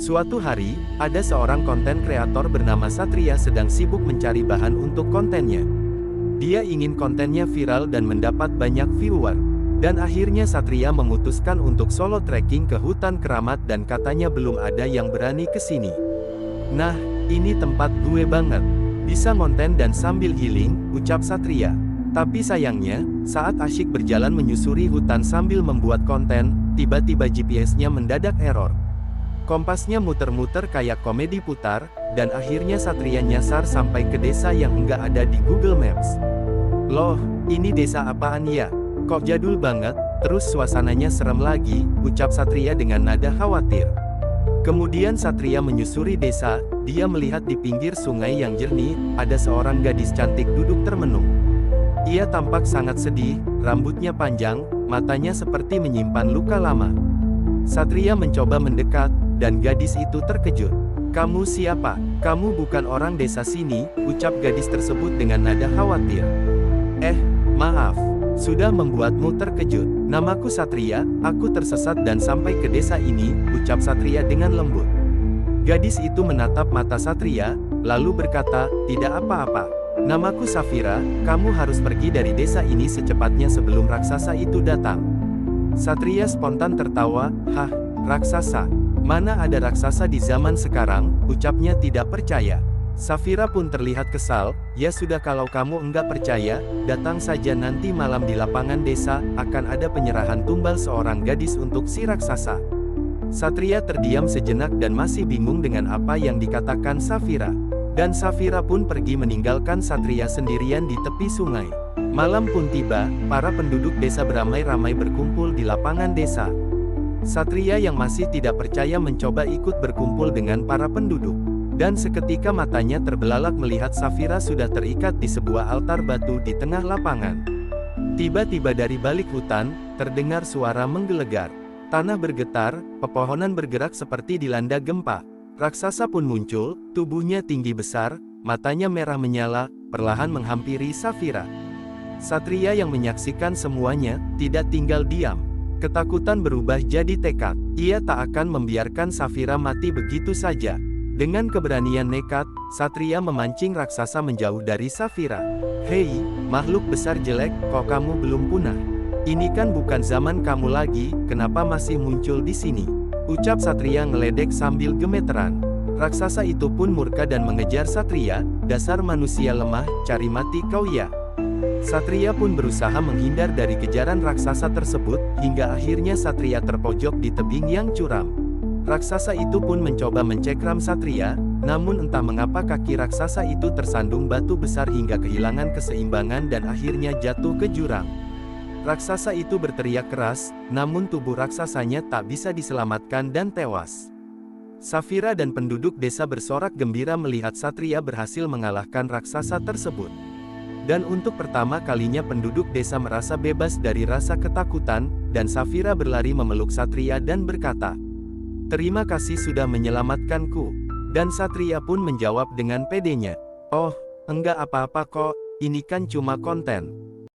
Suatu hari, ada seorang konten kreator bernama Satria sedang sibuk mencari bahan untuk kontennya. Dia ingin kontennya viral dan mendapat banyak viewer. Dan akhirnya Satria memutuskan untuk solo trekking ke hutan keramat dan katanya belum ada yang berani ke sini. Nah, ini tempat gue banget. Bisa konten dan sambil healing, ucap Satria. Tapi sayangnya, saat asyik berjalan menyusuri hutan sambil membuat konten, tiba-tiba GPS-nya mendadak error. Kompasnya muter-muter kayak komedi putar, dan akhirnya Satria nyasar sampai ke desa yang enggak ada di Google Maps. Loh, ini desa apaan ya? Kok jadul banget, terus suasananya serem lagi, ucap Satria dengan nada khawatir. Kemudian Satria menyusuri desa, dia melihat di pinggir sungai yang jernih, ada seorang gadis cantik duduk termenung. Ia tampak sangat sedih, rambutnya panjang, matanya seperti menyimpan luka lama. Satria mencoba mendekat, dan gadis itu terkejut. "Kamu siapa? Kamu bukan orang desa sini," ucap gadis tersebut dengan nada khawatir. Maaf. Sudah membuatmu terkejut. Namaku Satria, aku tersesat dan sampai ke desa ini, ucap Satria dengan lembut. Gadis itu menatap mata Satria, lalu berkata, "Tidak apa-apa. Namaku Safira, kamu harus pergi dari desa ini secepatnya sebelum raksasa itu datang." Satria spontan tertawa, "Hah, raksasa? Mana ada raksasa di zaman sekarang?" ucapnya tidak percaya. Safira pun terlihat kesal, "Ya sudah kalau kamu enggak percaya, datang saja nanti malam di lapangan desa, akan ada penyerahan tumbal seorang gadis untuk si raksasa." Satria terdiam sejenak dan masih bingung dengan apa yang dikatakan Safira. Dan Safira pun pergi meninggalkan Satria sendirian di tepi sungai. Malam pun tiba, para penduduk desa beramai-ramai berkumpul di lapangan desa. Satria yang masih tidak percaya mencoba ikut berkumpul dengan para penduduk. Dan seketika matanya terbelalak melihat Safira sudah terikat di sebuah altar batu di tengah lapangan. Tiba-tiba dari balik hutan, terdengar suara menggelegar. Tanah bergetar, pepohonan bergerak seperti dilanda gempa. Raksasa pun muncul, tubuhnya tinggi besar, matanya merah menyala, perlahan menghampiri Safira. Satria yang menyaksikan semuanya, tidak tinggal diam. Ketakutan berubah jadi tekad. Ia tak akan membiarkan Safira mati begitu saja. Dengan keberanian nekat, Satria memancing raksasa menjauh dari Safira. "Hei, makhluk besar jelek, kok kamu belum punah? Ini kan bukan zaman kamu lagi, kenapa masih muncul di sini?" ucap Satria ngeledek sambil gemeteran. Raksasa itu pun murka dan mengejar Satria, "Dasar manusia lemah, cari mati kau ya." Satria pun berusaha menghindar dari kejaran raksasa tersebut, hingga akhirnya Satria terpojok di tebing yang curam. Raksasa itu pun mencoba mencekram Satria, namun entah mengapa kaki raksasa itu tersandung batu besar hingga kehilangan keseimbangan dan akhirnya jatuh ke jurang. Raksasa itu berteriak keras, namun tubuh raksasanya tak bisa diselamatkan dan tewas. Safira dan penduduk desa bersorak gembira melihat Satria berhasil mengalahkan raksasa tersebut. Dan untuk pertama kalinya penduduk desa merasa bebas dari rasa ketakutan, dan Safira berlari memeluk Satria dan berkata, "Terima kasih sudah menyelamatkanku." Dan Satria pun menjawab dengan pedenya, "Oh, enggak apa-apa kok, ini kan cuma konten."